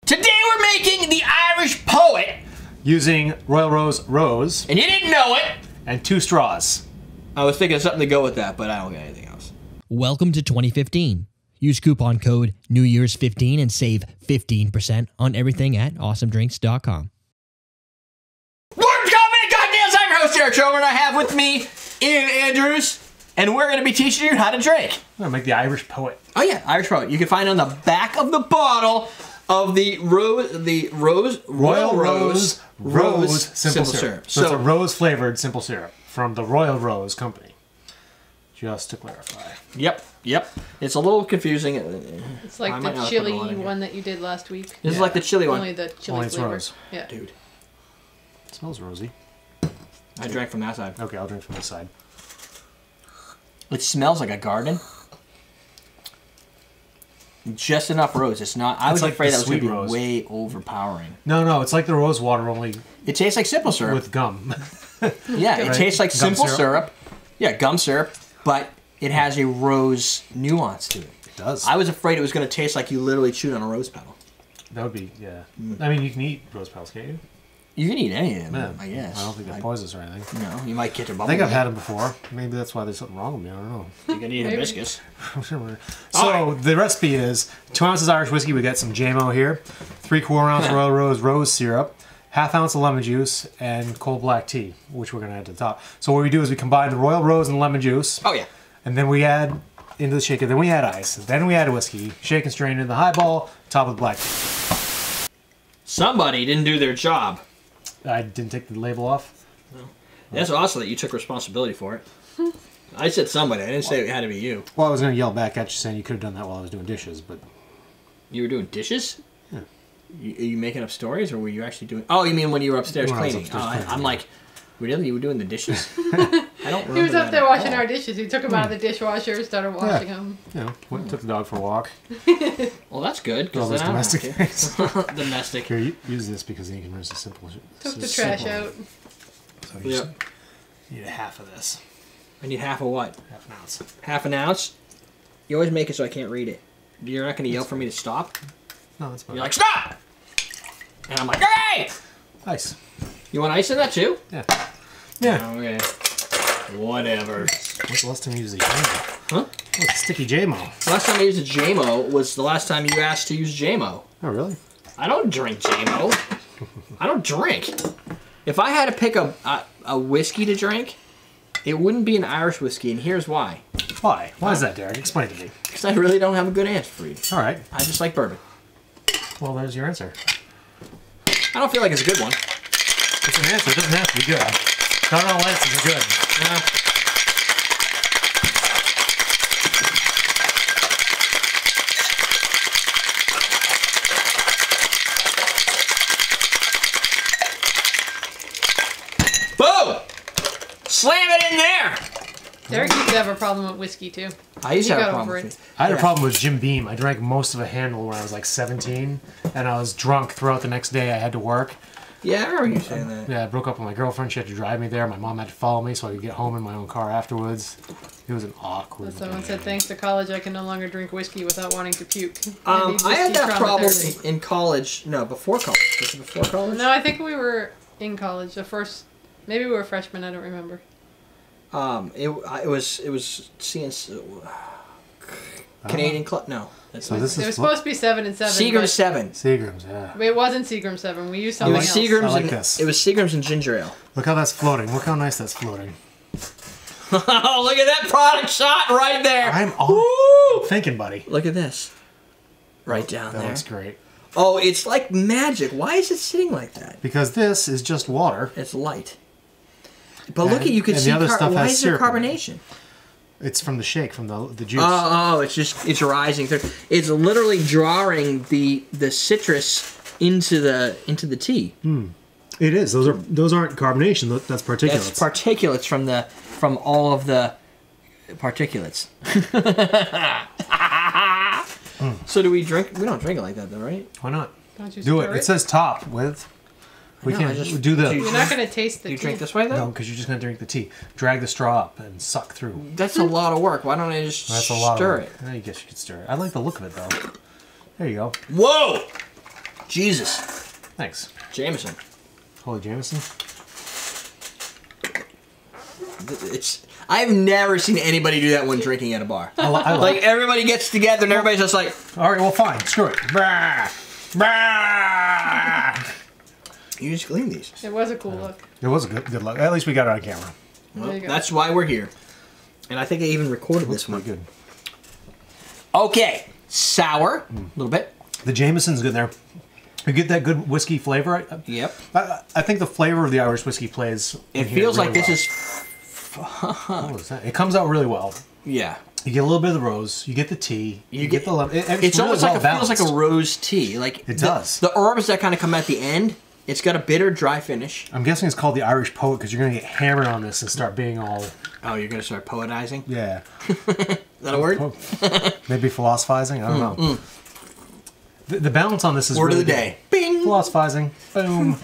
Today we're making the Irish Poet. Using Royal Rose. And you didn't know it. And 2 straws. I was thinking of something to go with that, but I don't got anything else. Welcome to 2015. Use coupon code NewYear's15 and save 15% on everything at awesomedrinks.com. What's going goddamn, I'm your host, Derrick Schommer, and I have with me Ian Andrews, and we're going to be teaching you how to drink. I'm going to make the Irish Poet. Oh yeah, Irish Poet. You can find on the back of the bottle of the Royal Rose simple syrup. So it's a rose-flavored simple syrup from the Royal Rose Company. Just to clarify. Yep. It's a little confusing. It's like the chili one that you did last week. This is like the chili one. Only the chili flavor. Rose. Yeah. Dude. It smells rosy. I drank from that side. Okay, I'll drink from this side. It smells like a garden. Just enough rose. It's not. I was like afraid that was going to be way overpowering. No, it's like the rose water, only. It tastes like simple syrup with gum. Yeah, it tastes like simple syrup. Yeah, gum syrup, but it has a rose nuance to it. It does. I was afraid it was going to taste like you literally chewed on a rose petal. That would be, yeah. I mean, you can eat rose petals, can't you? You can eat any of them, Yeah. I guess. I don't think they're poisonous or anything. No, you might get a bubble. I think I've had them before. Maybe that's why there's something wrong with me. I don't know. You can eat hibiscus. So the recipe is 2 ounces Irish whiskey. We got some JMO here, 3/4 ounce Royal Rose syrup, 1/2 ounce of lemon juice, and cold black tea, which we're going to add to the top. So what we do is we combine the Royal Rose and lemon juice. Oh yeah. And then we add into the shaker. Then we add ice. Then we add whiskey. Shake and strain in the highball. Top with black tea. Somebody didn't do their job. I didn't take the label off. No. That's awesome that you took responsibility for it. I said somebody. I didn't say it had to be you. Well, I was going to yell back at you saying you could have done that while I was doing dishes, but... You were doing dishes? Yeah. Are you making up stories, or were you actually doing... Oh, you mean when you were upstairs cleaning? I'm like, really? You were doing the dishes? I don't remember. He was up there washing our dishes. He took them out of the dishwasher, started washing them. Yeah, took the dog for a walk. Well, that's good. All those domestic things. Domestic. Here, use this because then you can rinse the simple. Took the trash out. So you need a half of this. I need half of what? Half an ounce. Half an ounce? You always make it so I can't read it. You're not going to yell for me to stop? No, that's fine. You're like, stop! And I'm like, hey! Ice. You want ice in that too? Yeah. Yeah. Okay. Whatever. What's the last time you used a JMO? Huh? Oh, it's a sticky JMO. Last time I used a JMO was the last time you asked to use JMO. Oh, really? I don't drink JMO. I don't drink. If I had to pick a whiskey to drink, it wouldn't be an Irish whiskey, and here's why. Why? Why is that, Derek? Explain to me. Because I really don't have a good answer for you. All right. I just like bourbon. Well, there's your answer. I don't feel like it's a good one. It's an answer. It doesn't have to be good. Not all answers are good. Boom! Slam it in there! Derek used to have a problem with whiskey, too. I used to have a got problem over with it. I had a problem with Jim Beam. I drank most of a handle when I was like 17, and I was drunk throughout the next day. I had to work. Yeah, I remember you saying that. Yeah, I broke up with my girlfriend. She had to drive me there. My mom had to follow me so I could get home in my own car afterwards. It was an awkward Someone said, thanks to college, I can no longer drink whiskey without wanting to puke. I had that problem in college. No, before college. Was it before college? No, I think we were in college. Maybe we were freshmen. I don't remember. It was CNC Canadian Club. No, so this it was supposed to be 7 and 7. Seagram's 7. Seagram's, yeah. It wasn't Seagram's 7. We used something else. Seagram's I like this. It was Seagram's and ginger ale. Look how that's floating. Look how nice that's floating. Oh, look at that product shot right there. I'm all thinking, buddy. Look at this. Right down there. That looks great. Oh, it's like magic. Why is it sitting like that? Because this is just water. It's light. But look at, you can see, why is there carbonation? It's from the shake, from the juice. Oh, it's rising through. It's literally drawing the citrus into the tea. It is. Those aren't carbonation. That's particulates. That's particulates from all of the particulates. So do we drink? We don't drink it like that, though, right? Why not? Don't you Do stir it. It says top with. We know, can't do the. You're not going to taste the Do you tea. drink this way, though? No, because you're just going to drink the tea. Drag the straw up and suck through. That's a lot of work. Why don't I just stir it? I guess you could stir it. I like the look of it, though. There you go. Whoa! Jesus. Thanks. Jameson. Holy Jameson. I've never seen anybody do that when drinking at a bar. I Like, everybody gets together and everybody's just like... All right, well, fine. Screw it. Brah. Brah. You just clean these. It was a cool look. It was a good look. At least we got it on camera. Well, There you go. that's why we're here. And I think I even recorded this one. Good. Okay. Sour. A little bit. The Jameson's good there. You get that good whiskey flavor. Yep. I think the flavor of the Irish whiskey plays. It feels like this is... What was that? It comes out really well. Yeah. You get a little bit of the rose. You get the tea. You get the lemon. It's really almost like well feels like a rose tea. Like it does. The herbs that kind of come at the end. It's got a bitter, dry finish. I'm guessing it's called the Irish poet because you're gonna get hammered on this and start being all. Oh, you're gonna start poetizing? Yeah. Is that a word? Maybe philosophizing. I don't know. The balance on this is Word really of the day. Bing. Philosophizing. Boom.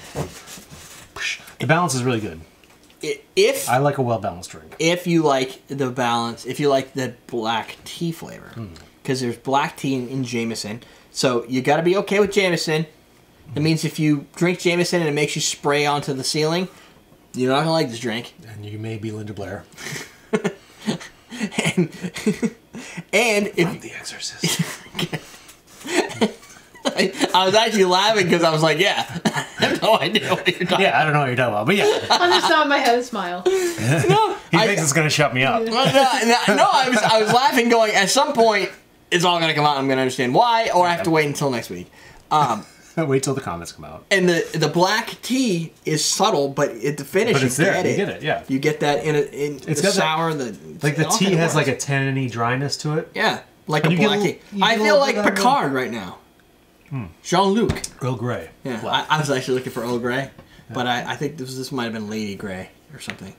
The balance is really good. If I like a well-balanced drink. If you like the balance, if you like the black tea flavor, because there's black tea in Jameson, so you got to be okay with Jameson. That means if you drink Jameson and it makes you spray onto the ceiling, you're not gonna like this drink. And you may be Linda Blair. and if The Exorcist. I was actually laughing because I was like, yeah, I have no idea what you're talking Yeah, I don't know what you're talking about, but yeah, I just nod my head and smile. No, he thinks it's gonna shut me up. no, I was laughing going, at some point, it's all going to come out and I'm going to understand why, or I have to wait until next week. Wait till the comments come out. And the black tea is subtle, but at the finish, But it's you there. get You it. get it, yeah. You get that in It's the got sour, Like the tea has like a tanniny dryness to it. Yeah, like a And you get black a tea. little- you I get a feel little like bit of that Picard right now. Jean-Luc. Earl Grey. Yeah, Black. I was actually looking for Earl Grey, but I think this might have been Lady Grey or something.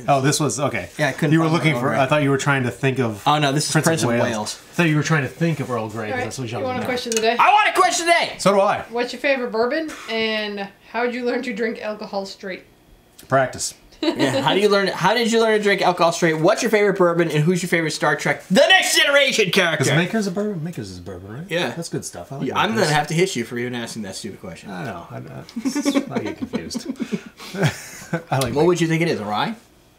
Oh, this was okay. Yeah, I couldn't You were find looking Earl for. Grey. I thought you were trying to think of. Oh no, this is Prince of Wales. I thought you were trying to think of Earl Grey. All right, That's what you want a meant. question of the day? I want a question today. So do I. What's your favorite bourbon, and how did you learn to drink alcohol straight? Practice. Yeah, how did you learn to drink alcohol straight? What's your favorite bourbon, and who's your favorite Star Trek: The Next Generation character? Because Maker's a bourbon. Maker's is a bourbon, right? Yeah. That's good stuff. I like I'm Makers. gonna have to hit you for even asking that stupid question. I know. I get confused. I like. What would you think it is? A rye?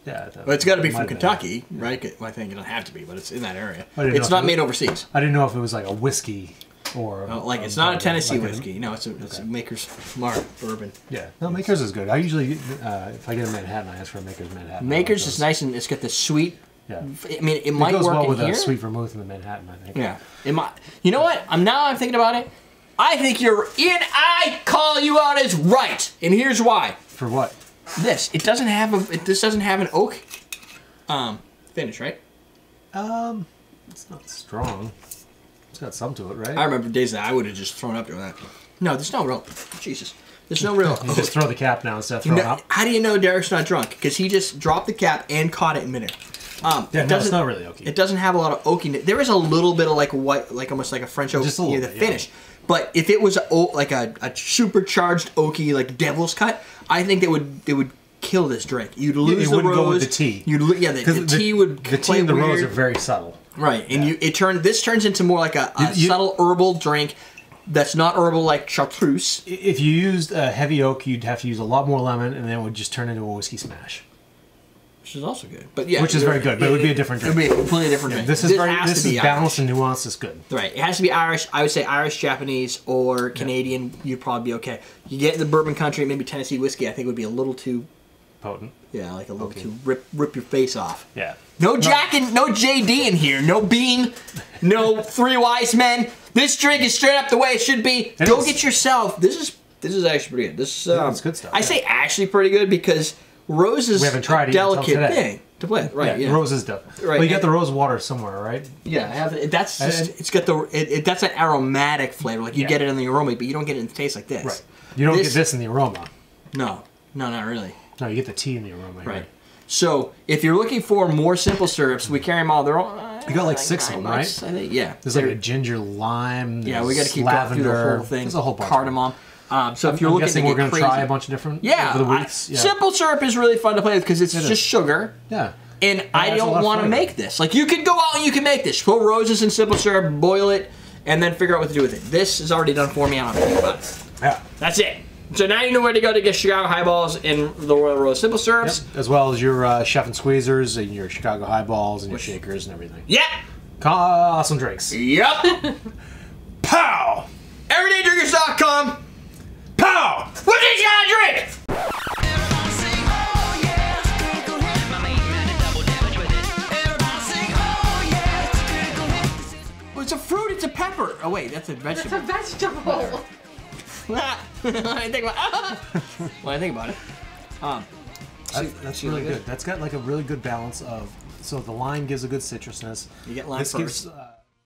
Yeah. Well, it's got to be might from have been. Kentucky, right? Well, I think it doesn't have to be, but it's in that area. I didn't know It's if not it- made overseas. I didn't know if it was like a whiskey or Like it's not a Tennessee like whiskey. No, it's a Maker's Mark bourbon. Yeah. No, Maker's is good. I usually, if I get a Manhattan, I ask for a Maker's Manhattan. Maker's It is goes- nice and it's got the sweet. Yeah. I mean, it It might goes work well in with here. a sweet vermouth in the Manhattan, I think. Yeah, it might. You know what? I'm thinking about it. I think you're in. I call you out as right, and here's why. For what? This doesn't have this doesn't have an oak finish, right? It's not strong. It's got some to it, right? I remember days that I would have just thrown up doing that. No, there's no real. Jesus, there's no real. You just throw the cap down instead of throwing up. How do you know Derek's not drunk? Because he just dropped the cap and caught it in midair. Yeah, no, it's doesn't- not really oaky. It doesn't have a lot of oakiness. There is a little bit of like white, like almost like a French oak Just a little near the bit, yeah. finish. But if it was like a supercharged oaky, like devil's cut, I think it would kill this drink. You'd lose it the wouldn't rose. go with the tea. The tea would The tea play and the weird. rose are very subtle. Right, and this turns into more like a subtle herbal drink that's not herbal like chartreuse. If you used a heavy oak, you'd have to use a lot more lemon, and then it would just turn into a whiskey smash. Which is also good. But yeah, Which is very good, but it would be a different It drink. would be a completely different drink. This is Irish. balanced and nuanced. It's good. Right, it has to be Irish. I would say Irish, Japanese, or Canadian. You'd probably be okay. You get in the bourbon country, maybe Tennessee whiskey. I think would be a little too, Potent. yeah, like a little Okay. too rip your face off. Yeah. No Jack and no JD in here. No Beam. No Three Wise Men. This drink is straight up the way it should be. It Go is. get yourself. This is actually pretty good. This it's good stuff, I yeah. say actually pretty good because rose is We haven't tried a it yet until delicate today. thing to play. Right. Yeah. Rose is done. Right, Well, you got and- the rose water somewhere, right? Yeah, I have it. That's just, And- it's got that's an aromatic flavor. Like you Yeah. get it in the aroma, but you don't get it in the taste like this. Right. You don't get this in the aroma. No, not really. No, you get the tea in the aroma. Here. Right. So if you're looking for more simple syrups, we carry them all. They're all. You got like 6 of them, right? I think, yeah. There's like a ginger lime. Yeah, we got to keep lavender. going through the whole thing. There's a whole bunch. Cardamom. So if you're I'm looking to guessing get we're going to crazy, try a bunch of different yeah, over the weeks. Yeah. simple syrup is really fun to play with because it's It just is. sugar. Yeah. And I adds a lot don't of want to flavor. make this. Like you could go out and you can make this. Put roses in simple syrup, boil it, and then figure out what to do with it. This is already done for me. I don't have to think about it. Yeah. That's it. So now you know where to go to get Chicago highballs and the Royal Rose simple syrups. Yep. As well as your chef and squeezers and your Chicago highballs and your shakers and everything. Yep. Awesome drinks. Yep. Pow! EverydayDrinkers.com. Pow! What did you gotta drink? Well, it's a fruit. It's a pepper. Oh wait, that's a vegetable. It's a vegetable. When I think about it. That's really good. That's got like a really good balance of. So the lime gives a good citrusness. You get lime this first. gives.